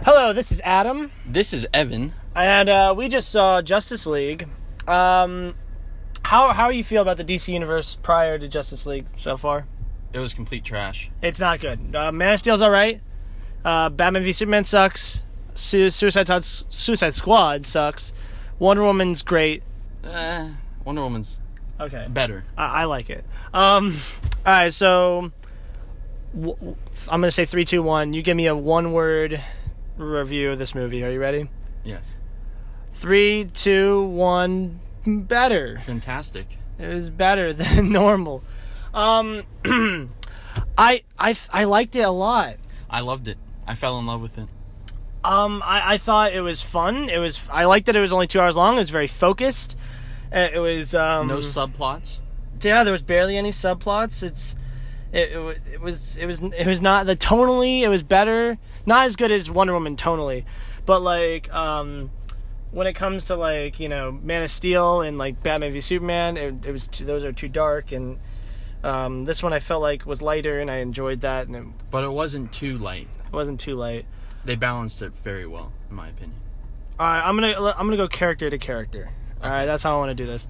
Hello, this is Adam. This is Evan. And we just saw Justice League. How you feel about the DC Universe prior to Justice League so far? It was complete trash. It's not good. Man of Steel's alright. Batman v Superman sucks. Suicide Squad sucks. Wonder Woman's great. Wonder Woman's okay. Better. I like it. Alright, so I'm going to say 3, 2, 1. You give me a one-word review of this movie. Are you ready? Yes. 3, 2, 1. Better. Fantastic. It was better than normal. I liked it a lot. I loved it. I fell in love with it. I thought it was fun. I liked that it was only 2 hours long. It was very focused. It was no subplots. Yeah, there was barely any subplots. It was not the tonally. It was better. Not as good as Wonder Woman tonally, but like when it comes to like Man of Steel and like Batman v Superman, those are too dark, and this one I felt like was lighter, and I enjoyed that. But it wasn't too light. It wasn't too light. They balanced it very well, in my opinion. All right, I'm gonna go character to character. All right, that's how I want to do this.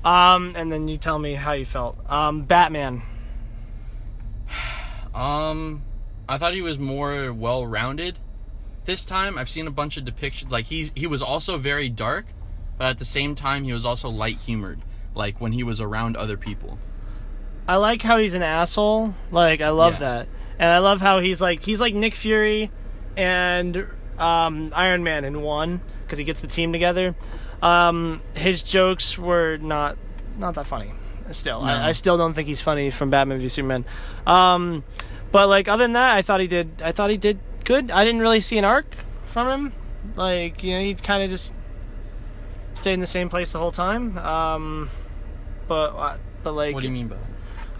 And then you tell me how you felt. Batman. I thought he was more well-rounded this time. I've seen a bunch of depictions. Like, he was also very dark, but at the same time, he was also light-humored, like, when he was around other people. I like how he's an asshole. Like, I love that. And I love how he's like Nick Fury and Iron Man in one, because he gets the team together. His jokes were not that funny. Still, no. I still don't think he's funny from Batman v Superman. But like other than that, I thought he did good. I didn't really see an arc from him. Like he kind of just stayed in the same place the whole time. But like, what do you mean by that?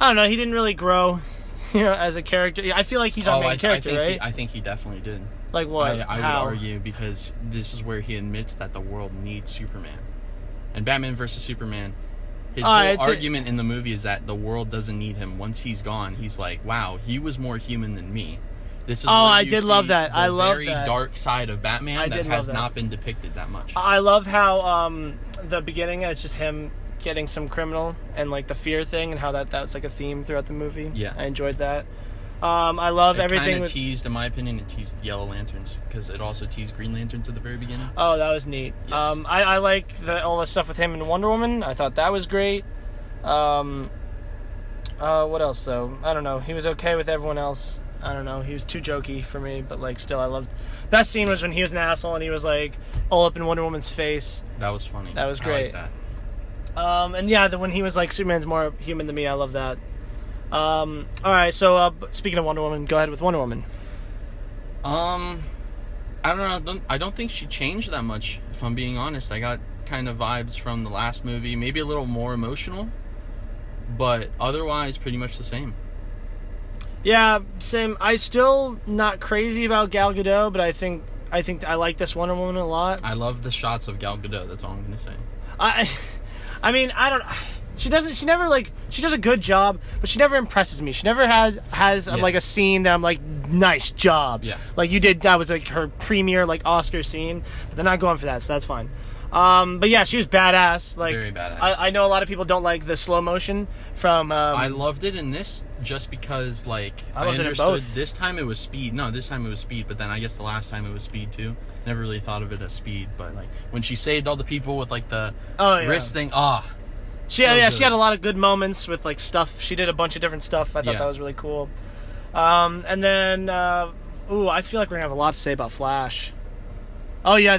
I don't know. He didn't really grow, as a character. I feel like he's our main character, right? I think he definitely did. Like what? I would argue, because this is where he admits that the world needs Superman. And Batman versus Superman, his whole argument in the movie is that the world doesn't need him. Once he's gone, he's like, wow, he was more human than me. This is I did love that. I love very that. dark side of Batman that has not been depicted that much. I love how the beginning, it's just him getting some criminal and like the fear thing, and how that's like a theme throughout the movie. Yeah, I enjoyed that. I love everything. It teased, in my opinion, it teased the Yellow Lanterns, because it also teased Green Lanterns at the very beginning. Oh, that was neat. Yes. I like all the stuff with him and Wonder Woman. I thought that was great. What else though? I don't know. He was okay with everyone else. I don't know. He was too jokey for me, but like still, I loved. Best scene was when he was an asshole and he was like all up in Wonder Woman's face. That was funny. That was great. I like that. And yeah, when he was like, Superman's more human than me. I love that. All right. So speaking of Wonder Woman, go ahead with Wonder Woman. I don't know. I don't think she changed that much. If I'm being honest, I got kind of vibes from the last movie, maybe a little more emotional, but otherwise pretty much the same. Yeah, same. I still not crazy about Gal Gadot, but I think I like this Wonder Woman a lot. I love the shots of Gal Gadot. That's all I'm gonna say. I mean, I don't. She does a good job, but she never impresses me. She never has like a scene that I'm like, nice job. Yeah. Like you did. That was like her premiere like Oscar scene, but they're not going for that, so that's fine. But yeah, she was badass. Like, very badass. I know a lot of people don't like the slow motion from. I loved it in this just because, like, I understood this time it was speed. No, this time it was speed, but then I guess the last time it was speed too. Never really thought of it as speed, but like when she saved all the people with like the wrist thing. She had a lot of good moments with like stuff. She did a bunch of different stuff. I thought that was really cool. And then, I feel like we're gonna have a lot to say about Flash. Oh yeah,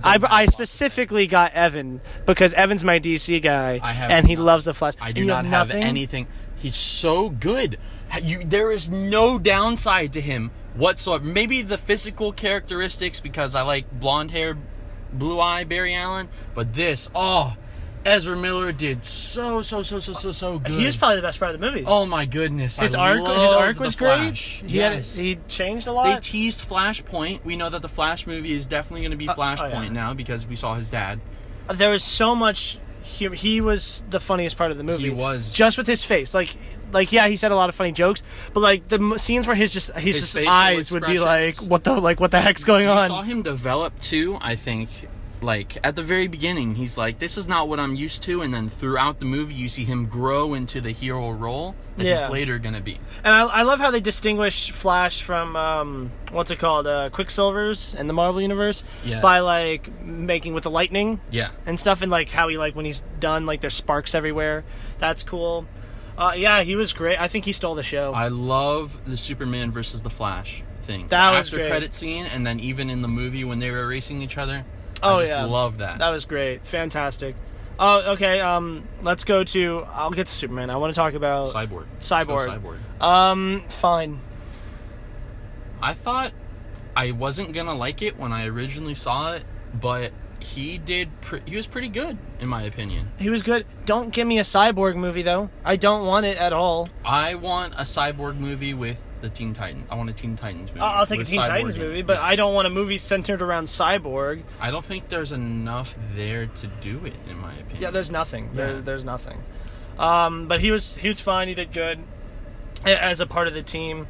I specifically got Evan because Evan's my DC guy, and he loves the Flash. I do not have anything. He's so good. There is no downside to him whatsoever. Maybe the physical characteristics, because I like blonde hair, blue eye Barry Allen, but this, Ezra Miller did so good. He was probably the best part of the movie. Oh my goodness. His arc was great. He changed a lot. They teased Flashpoint. We know that the Flash movie is definitely going to be Flashpoint now, because we saw his dad. There was so much. He was the funniest part of the movie. He was. Just with his face. Like, like, yeah, he said a lot of funny jokes, but like the scenes where his eyes would be like, what the heck's going on? You saw him develop too, I think. Like, at the very beginning, he's like, this is not what I'm used to, and then throughout the movie, you see him grow into the hero role that he's later gonna be. And I love how they distinguish Flash from, Quicksilver's in the Marvel Universe, by, like, making with the lightning and stuff, and, like, how he, like, when he's done, like, there's sparks everywhere. That's cool. He was great. I think he stole the show. I love the Superman versus the Flash thing. That was great. After credit scene, and then even in the movie when they were racing each other. I just love that. That was great. Fantastic. Oh, okay. Let's go to... I'll get to Superman. I want to talk about... Cyborg. Fine. I thought I wasn't going to like it when I originally saw it, but he was pretty good, in my opinion. He was good. Don't give me a Cyborg movie, though. I don't want it at all. I want a Cyborg movie with the Teen Titans. I want a Teen Titans movie. I'll take a Teen Titans movie, but I don't want a movie centered around Cyborg. I don't think there's enough there to do it, in my opinion. Yeah, there's nothing. There's nothing. But he was fine. He did good as a part of the team.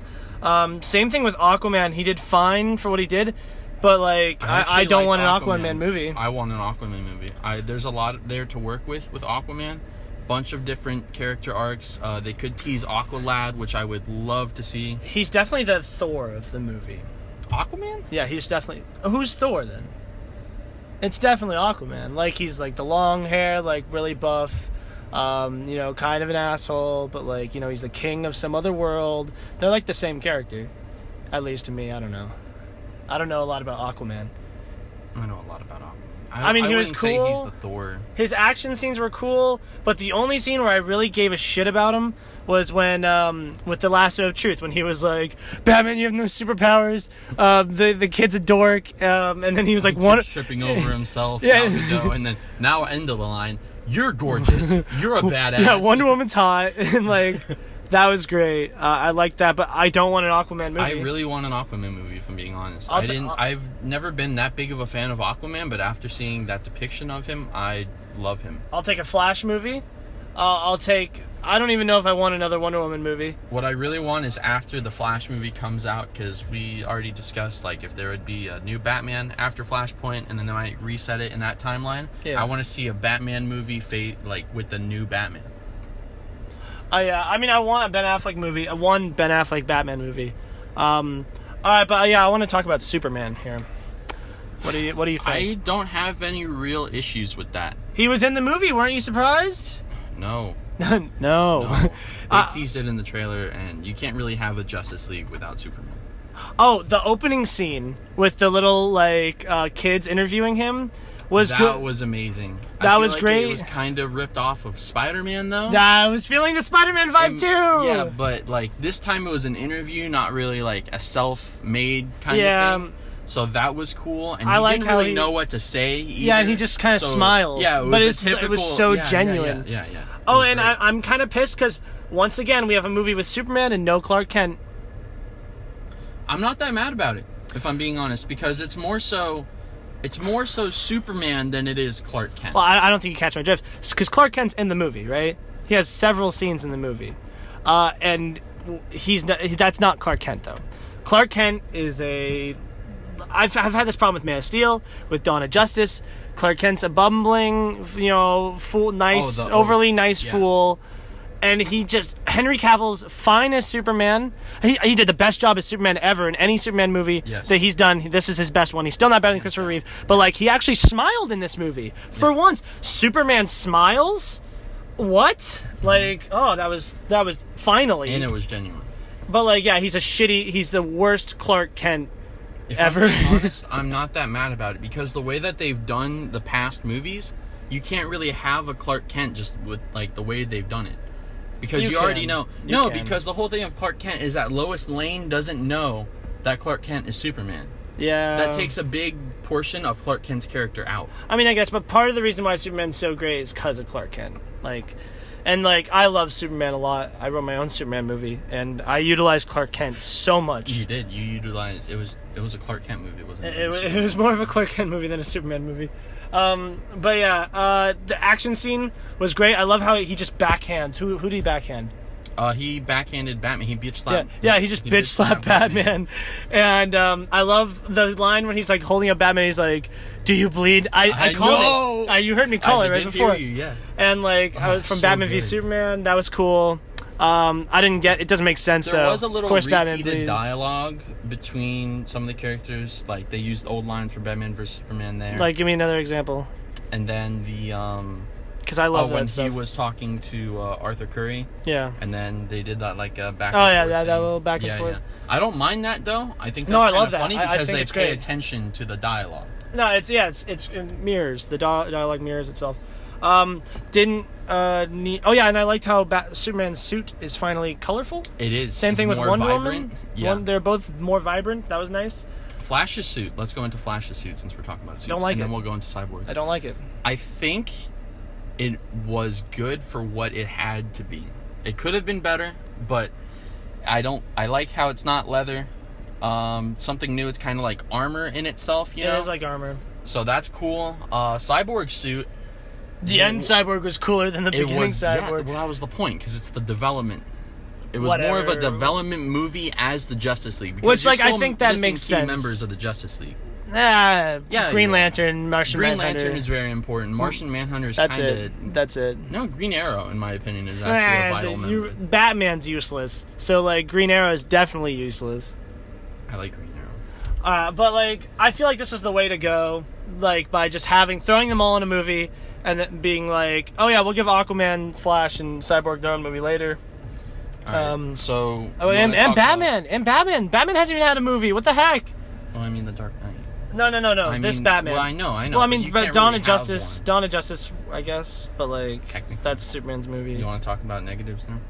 Same thing with Aquaman. He did fine for what he did, but like I don't want an Aquaman movie. I want an Aquaman movie. There's a lot there to work with Aquaman. Bunch of different character arcs. They could tease Aqualad, which I would love to see. He's definitely the Thor of the movie. Aquaman? Yeah, he's definitely... Who's Thor, then? It's definitely Aquaman. Like, he's, like, the long hair, like, really buff, kind of an asshole, but, like, he's the king of some other world. They're, like, the same character. At least to me, I don't know. I don't know a lot about Aquaman. I know a lot about Aquaman. He was cool. Say he's the Thor. His action scenes were cool, but the only scene where I really gave a shit about him was when, with the Lasso of Truth, when he was like, "Batman, you have no superpowers. The kid's a dork," and then he was like, "One tripping over himself." And then now end of the line. You're gorgeous. You're a badass. Yeah, Wonder Woman's hot, and like. That was great. I like that, but I don't want an Aquaman movie. I really want an Aquaman movie, if I'm being honest. I've never been that big of a fan of Aquaman, but after seeing that depiction of him, I love him. I'll take a Flash movie. I don't even know if I want another Wonder Woman movie. What I really want is after the Flash movie comes out, because we already discussed, like, if there would be a new Batman after Flashpoint, and then they might reset it in that timeline. Yeah. I want to see a Batman movie with the new Batman. I want a Ben Affleck movie. One Ben Affleck Batman movie. All right, but I want to talk about Superman here. What do you think? I don't have any real issues with that. He was in the movie. Weren't you surprised? No. No. They teased it in the trailer, and you can't really have a Justice League without Superman. Oh, the opening scene with the little kids interviewing him. That was amazing. That was great. It was kind of ripped off of Spider-Man, though. I was feeling the Spider-Man vibe, too. Yeah, but, like, this time it was an interview, not really, like, a self-made kind of thing. So that was cool, and he didn't really know what to say either. Yeah, and he just kind of smiles. Yeah, it was so genuine. Yeah. Oh, and I'm kind of pissed because, once again, we have a movie with Superman and no Clark Kent. I'm not that mad about it, if I'm being honest, because it's more so Superman than it is Clark Kent. Well, I don't think you catch my drift. Because Clark Kent's in the movie, right? He has several scenes in the movie. And that's not Clark Kent, though. Clark Kent is I've had this problem with Man of Steel, with Dawn of Justice. Clark Kent's a bumbling, fool, overly nice fool. And Henry Cavill's fine as Superman. He did the best job as Superman ever in any Superman movie that he's done. This is his best one. He's still not better than Christopher Reeve. But, like, he actually smiled in this movie. For once. Superman smiles? What? Like, that was finally. And it was genuine. But, like, yeah, he's the worst Clark Kent ever. If I'm being honest, I'm not that mad about it. Because the way that they've done the past movies, you can't really have a Clark Kent just with, like, the way they've done it. Because you already know. Because the whole thing of Clark Kent is that Lois Lane doesn't know that Clark Kent is Superman. Yeah. That takes a big portion of Clark Kent's character out. I mean, I guess, but part of the reason why Superman's so great is because of Clark Kent. I love Superman a lot. I wrote my own Superman movie, and I utilized Clark Kent so much. You did. You utilized... It was a Clark Kent movie, wasn't it? It was more of a Clark Kent movie than a Superman movie. But yeah, the action scene was great. I love how he just backhands. Who did he backhand? He backhanded Batman. He bitch slapped. Yeah, he just bitch slapped Batman. And I love the line when he's like holding up Batman. He's like, "Do you bleed?" I called it. You heard me call it right before. Hear you, yeah. And like from Batman v Superman, that was cool. I didn't get. It doesn't make sense. There though. was a little of course, repeated dialogue between some of the characters. Like they used old lines from Batman vs Superman there. Like, give me another example. And then the because I love that when stuff. he was talking to Arthur Curry. Yeah. And then they did that like back. And forth that little back and forth. Yeah. I don't mind that though. I think that's I love that. funny because they pay great. attention to the dialogue. No, it mirrors the dialogue mirrors itself. And I liked how Superman's suit is finally colorful. It is. Same thing with Wonder Woman. Yeah. They're both more vibrant. That was nice. Flash's suit. Let's go into Flash's suit since we're talking about suits. Don't like and it. then we'll go into Cyborg's. I don't like it. I think it was good for what it had to be. It could have been better, but I like how it's not leather. Something new. It's kind of like armor in itself, you know? It is like armor. So that's cool. Cyborg's suit. The end Cyborg was cooler than the beginning Cyborg. Yeah, well, that was the point, because it's the development. It was more of a development movie as the Justice League. Which, like, I think that makes sense. Members of the Justice League. Green Lantern, Martian Manhunter. Green Lantern is very important. Martian Manhunter is kind of... That's it. No, Green Arrow, in my opinion, is actually a vital member. Batman's useless. So, like, Green Arrow is definitely useless. I like Green Arrow. But, like, I feel like this is the way to go. Like, by just throwing them all in a movie... And then being like, oh yeah, we'll give Aquaman, Flash, and Cyborg their own movie later. Right, so... and Batman! And Batman! Batman hasn't even had a movie. What the heck? Well, I mean, The Dark Knight. No. This Batman. Well, I know. Well, I mean, but Dawn of Justice, I guess. But, like, that's Superman's movie. You want to talk about negatives now?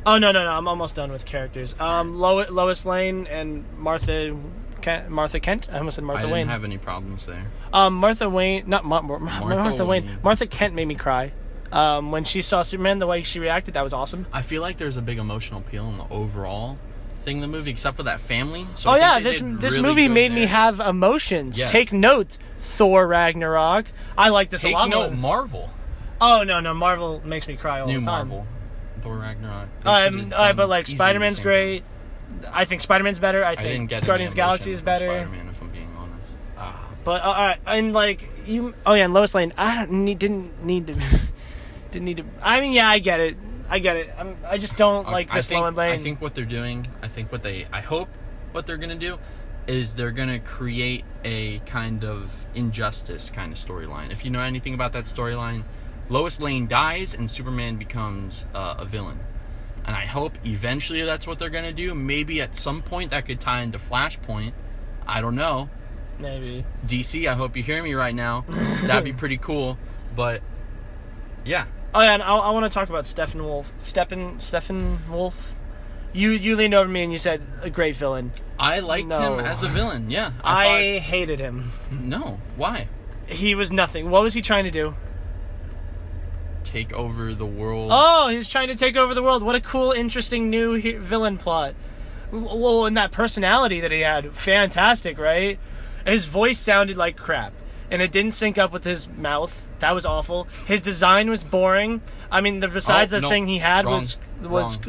Oh, no. I'm almost done with characters. Lois Lane and Martha Kent. I almost said Martha Wayne. I didn't have any problems there. Martha Wayne, not Martha Wayne. Martha Kent made me cry. When she saw Superman, the way she reacted, that was awesome. I feel like there's a big emotional appeal in the overall thing of the movie, except for that family. So this movie made me have emotions. Yes. Take note, Thor Ragnarok. I like this a lot more. Take note, Marvel. Oh, no, Marvel makes me cry all the time. Marvel. Thor Ragnarok. But like, Spider-Man's great. I think Spider-Man's better. I think Guardians of the Galaxy is better. Spider-Man, if I'm being honest. But alright, and like you. Oh yeah, and Lois Lane. Didn't need to. I mean, yeah, I get it. I just don't like this Lois Lane. I think what they're doing. I hope what they're gonna do is they're gonna create a kind of injustice kind of storyline. If you know anything about that storyline, Lois Lane dies and Superman becomes a villain. And I hope eventually that's what they're going to do. Maybe at some point that could tie into Flashpoint. I don't know. Maybe. DC, I hope you hear me right now. That'd be pretty cool. But, yeah. Oh, yeah, and I want to talk about Steppenwolf. You leaned over me and you said, a great villain. I liked him as a villain, yeah. I hated him. No. Why? He was nothing. What was he trying to do? Take over the world. Oh, he was trying to take over the world. What a cool, interesting new villain plot. Well, and that personality that he had, fantastic, right? His voice sounded like crap, and it didn't sync up with his mouth. That was awful. His design was boring. I mean, the thing he had was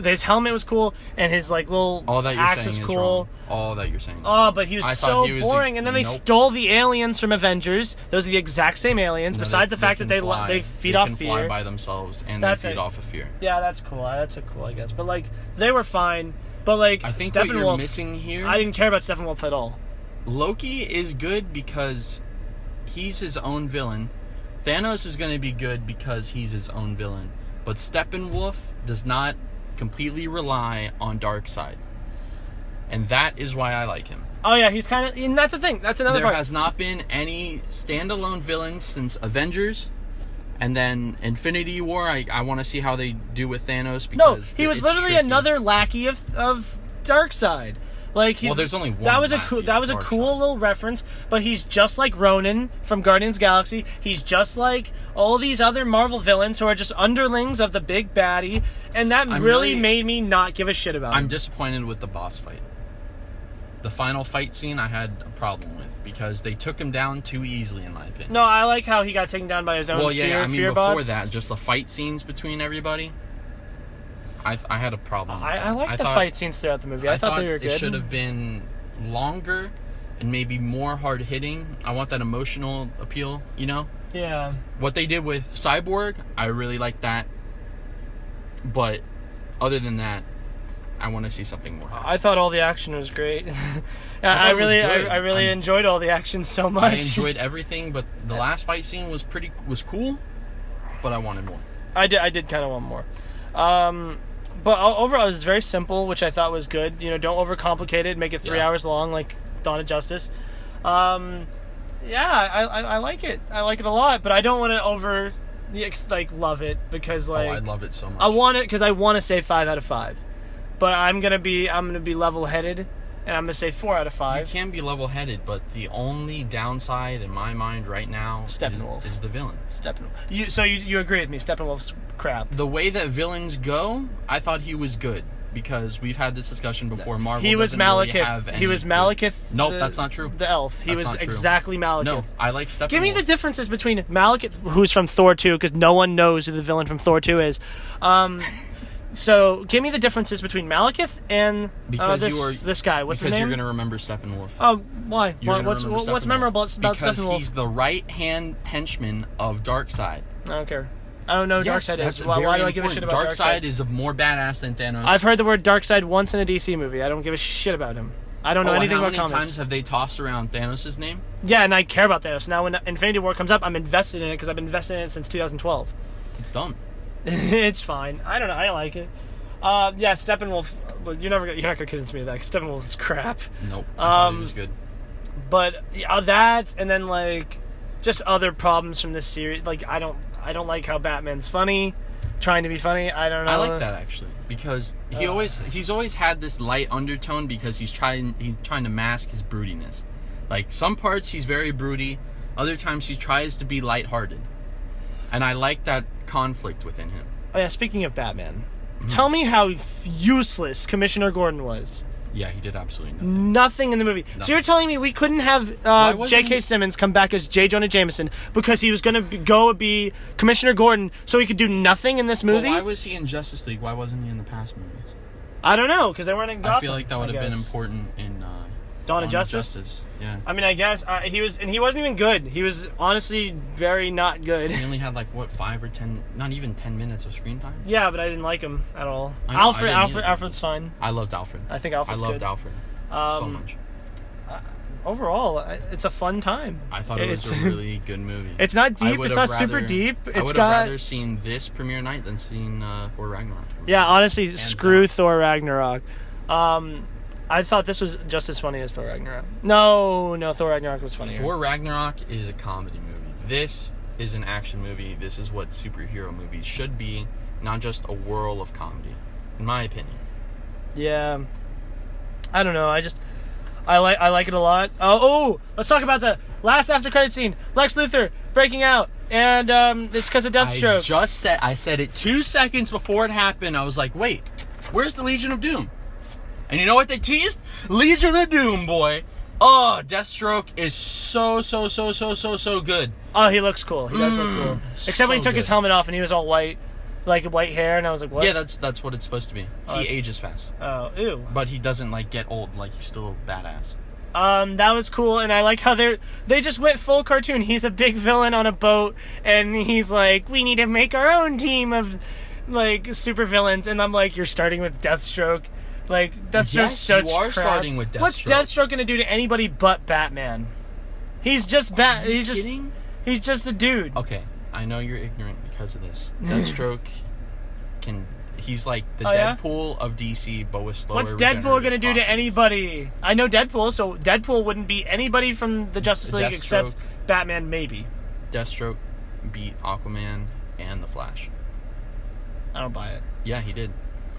his helmet was cool, and his like little axe was cool. All that you're saying. Oh, but he was so boring. And then they stole the aliens from Avengers. Those are the exact same aliens. Besides the fact that they feed off fear. They can fly by themselves, and they feed off of fear. Yeah, that's cool. That's cool, I guess. But like, they were fine. But like, I think what you're missing here. I didn't care about Steppenwolf at all. Loki is good because he's his own villain. Thanos is going to be good because he's his own villain. But Steppenwolf does not completely rely on Darkseid. And that is why I like him. Oh yeah, he's kind of... And that's the thing. That's another part. There has not been any standalone villains since Avengers. And then Infinity War, I want to see how they do with Thanos. Because he was literally another lackey of Darkseid. Like there's only one. That was a cool little reference, but he's just like Ronan from Guardians of the Galaxy. He's just like all these other Marvel villains who are just underlings of the big baddie, and that really made me not give a shit about him. I'm disappointed with the boss fight. The final fight scene I had a problem with because they took him down too easily, in my opinion. No, I like how he got taken down by his own fear before bots. that, just the fight scenes between everybody. I had a problem with I liked the fight scenes throughout the movie. I thought they were good. It should have been longer and maybe more hard-hitting. I want that emotional appeal, you know? Yeah. What they did with Cyborg, I really like that. But other than that, I want to see something more. I thought all the action was great. I really enjoyed all the action so much. I enjoyed everything, but the last fight scene was cool, but I wanted more. I did kind of want more. But overall, it was very simple, which I thought was good. You know, don't overcomplicate it. Make it 3 hours long, like Dawn of Justice. I like it. I like it a lot, but I don't want to love it because I love it so much. I want it because I want to say 5 out of 5. But I'm gonna be level-headed, and I'm gonna say 4 out of 5. You can be level-headed, but the only downside in my mind right now is the villain. Steppenwolf. So you agree with me? Steppenwolf's crap. The way that villains go, I thought he was good because we've had this discussion before. Marvel. He was Malekith. Really have he was Malekith. Nope, that's not true. The elf. He was exactly Malekith. No, I like Steppenwolf. Give me the differences between Malekith, who's from Thor 2, because no one knows who the villain from Thor 2 is. So, give me the differences between Malekith and this guy. What's his name? Because you're going to remember Steppenwolf. Oh, why? What's memorable about Steppenwolf? Because he's the right-hand henchman of Darkseid. I don't care. I don't know who Darkseid is. Why do I give a shit about Darkseid? Darkseid is more badass than Thanos. I've heard the word Darkseid once in a DC movie. I don't give a shit about him. I don't know anything about comics. How many times have they tossed around Thanos' name? Yeah, and I care about Thanos. Now, when Infinity War comes up, I'm invested in it because I've been invested in it since 2012. It's dumb. It's fine. I don't know. I like it. Steppenwolf. Well, you're not gonna convince me of that. 'Cause Steppenwolf is crap. Nope. I thought he was good. But that, and then just other problems from this series. I don't like how Batman's funny, trying to be funny. I don't know. I like that actually because he's always had this light undertone because he's trying to mask his broodiness. Like some parts he's very broody, other times he tries to be lighthearted, and I like that conflict within him. Oh yeah, speaking of Batman. Tell me how useless Commissioner Gordon was. Yeah, he did absolutely nothing. Nothing in the movie. Nothing. So you're telling me we couldn't have J.K. Simmons come back as J. Jonah Jameson because he was going to go be Commissioner Gordon so he could do nothing in this movie? Well, why was he in Justice League? Why wasn't he in the past movies? I don't know, because they weren't in Gotham. I feel like that would have been important in Dawn of Justice? Yeah. I mean, I guess he wasn't even good. He was honestly very not good. He only had 5 or 10, not even 10 minutes of screen time. Yeah, but I didn't like him at all. Alfred's fine. I loved Alfred. I think Alfred's good. I loved Alfred so much. Overall, it's a fun time. I thought it was a really good movie. It's not deep. It's not super deep. I would have rather seen this premiere night than seen Thor Ragnarok. Yeah, honestly, screw Thor Ragnarok. I thought this was just as funny as Thor Ragnarok. No, Thor Ragnarok was funnier. Thor Ragnarok is a comedy movie. This is an action movie. This is what superhero movies should be, not just a whirl of comedy, in my opinion. Yeah. I don't know. I like it a lot. Let's talk about the last after credit scene. Lex Luthor breaking out, and it's because of Deathstroke. I said it 2 seconds before it happened. I was like, wait, where's the Legion of Doom? And you know what they teased? Legion of Doom, boy. Oh, Deathstroke is so good. Oh, he looks cool. He does look cool. Except when he took his helmet off and he was all white, like white hair, and I was like, what? Yeah, that's what it's supposed to be. He ages fast. Oh, ew. But he doesn't get old. He's still a badass. That was cool, and I like how they just went full cartoon. He's a big villain on a boat, and he's like, we need to make our own team of super villains, and I'm like, you're starting with Deathstroke. Deathstroke's such crap. You are starting with Deathstroke. What's Deathstroke gonna do to anybody but Batman? He's just He's just a dude. Okay, I know you're ignorant because of this. Deathstroke he's like the Deadpool of DC, but with slower. What's Deadpool gonna do to anybody? I know Deadpool, so Deadpool wouldn't beat anybody from the Justice League except Batman, maybe. Deathstroke beat Aquaman and the Flash. I don't buy it. Yeah, he did.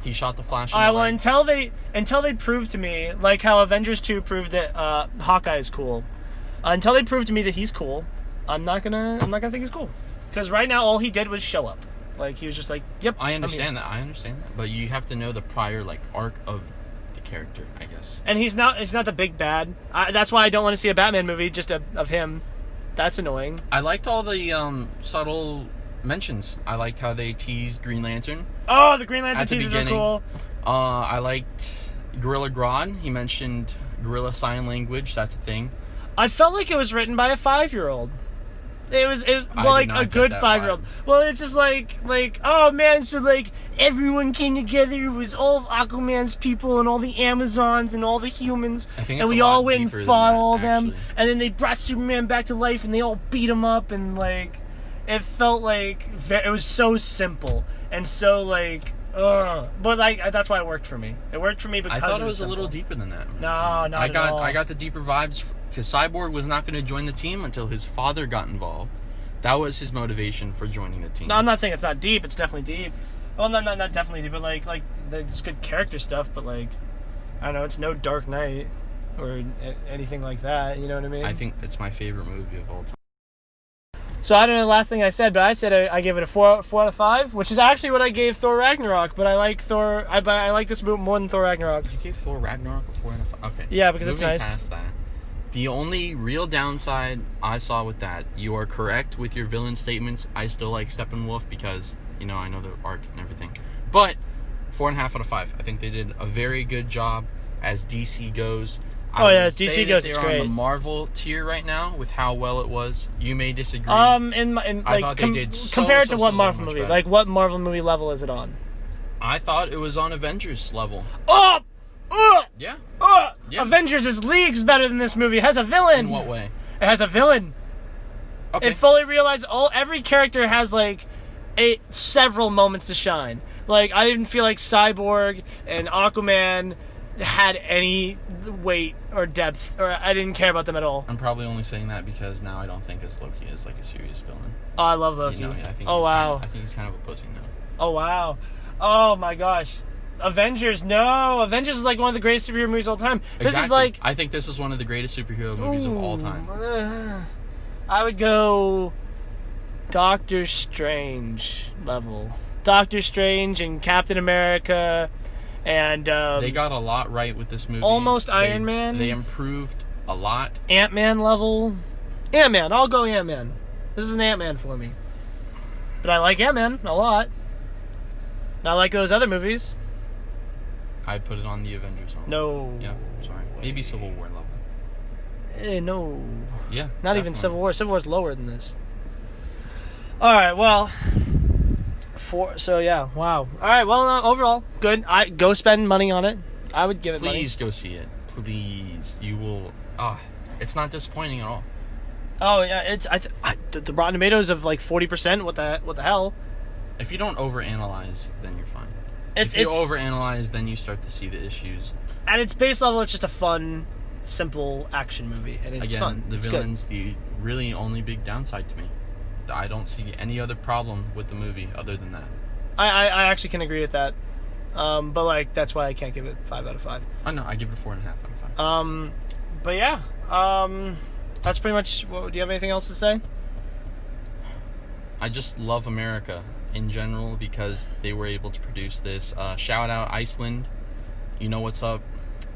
He shot the Flash. Until they prove to me, like how Avengers 2 proved that Hawkeye is cool. Until they prove to me that he's cool, I'm not gonna think he's cool. Because right now all he did was show up. He was just like, yep. I understand that. But you have to know the prior arc of the character, I guess. And he's not the big bad. That's why I don't want to see a Batman movie just of him. That's annoying. I liked all the subtle mentions. I liked how they teased Green Lantern. Oh, the Green Lantern teasers are cool. I liked Gorilla Grodd. He mentioned Gorilla Sign Language. That's a thing. I felt like it was written by a 5-year-old. It was like a good 5-year-old. Well, it's just like oh man, so like everyone came together. It was all of Aquaman's people and all the Amazons and all the humans, and we all went and fought all of them. And then they brought Superman back to life, and they all beat him up, and like it felt like it was so simple and so like. But like that's why it worked for me. It worked for me because I thought it was simple. a little deeper than that. Man. No, not at all. I got the deeper vibes because Cyborg was not going to join the team until his father got involved. That was his motivation for joining the team. No, I'm not saying it's not deep. It's definitely deep. Well, not definitely deep, but like there's good character stuff. But like I don't know, it's no Dark Knight or anything like that. You know what I mean? I think it's my favorite movie of all time. So I don't know the last thing I said, but I said I gave it a 4 out of 5, which is actually what I gave Thor Ragnarok. But I like Thor. I like this movie more than Thor Ragnarok. You gave Thor Ragnarok a 4 out of 5. Okay. Yeah, because it's nice. Past that, the only real downside I saw with that, you are correct with your villain statements. I still like Steppenwolf because I know the arc and everything. But 4.5 out of 5. I think they did a very good job as DC goes. As DC goes, it's great. They're on the Marvel tier right now with how well it was. You may disagree. I thought they did compared to what Marvel movie? Like, what Marvel movie level is it on? I thought it was on Avengers level. Yeah. Avengers is leagues better than this movie. It has a villain. In what way? It has a villain. Okay. It fully realized every character has like several moments to shine. Like I didn't feel like Cyborg and Aquaman had any weight or depth, or I didn't care about them at all. I'm probably only saying that because now I don't think Loki is like a serious villain. Oh, I love Loki. I think wow. I think he's kind of a pussy now. Oh wow. Oh my gosh. Avengers, no. Avengers is like one of the greatest superhero movies of all time. This is like I think this is one of the greatest superhero movies of all time. I would go Doctor Strange level. Doctor Strange and Captain America. And they got a lot right with this movie. Almost Iron Man. They improved a lot. Ant-Man level. Ant-Man. I'll go Ant-Man. This is an Ant-Man for me. But I like Ant-Man a lot. Not like those other movies. I'd put it on the Avengers level. No. Yeah, sorry. Maybe Civil War level. No. Yeah. Not definitely. Even Civil War. Civil War's lower than this. Alright, well... So yeah, wow. All right, well, overall, good. Go spend money on it. I would give it money. Please go see it. Please, you will. It's not disappointing at all. Oh yeah, it's the Rotten Tomatoes of like 40%. What the hell? If you don't overanalyze, then you're fine. If you overanalyze, then you start to see the issues. At its base level, it's just a fun, simple action movie, and it's fun. The villain's the really only big downside to me. I don't see any other problem with the movie other than that. I actually can agree with that. But like that's why I can't give it 5 out of 5. Oh no, I give it a 4.5 out of 5. But yeah, that's pretty much. Do you have anything else to say? I just love America in general because they were able to produce this. Shout out Iceland. You know what's up.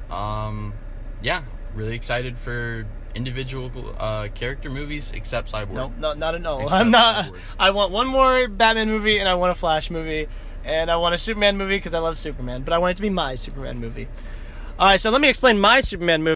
Yeah, really excited for individual character movies except Cyborg. No, not at all. I'm not. Cyborg. I want one more Batman movie and I want a Flash movie and I want a Superman movie because I love Superman, but I want it to be my Superman movie. All right, so let me explain my Superman movie.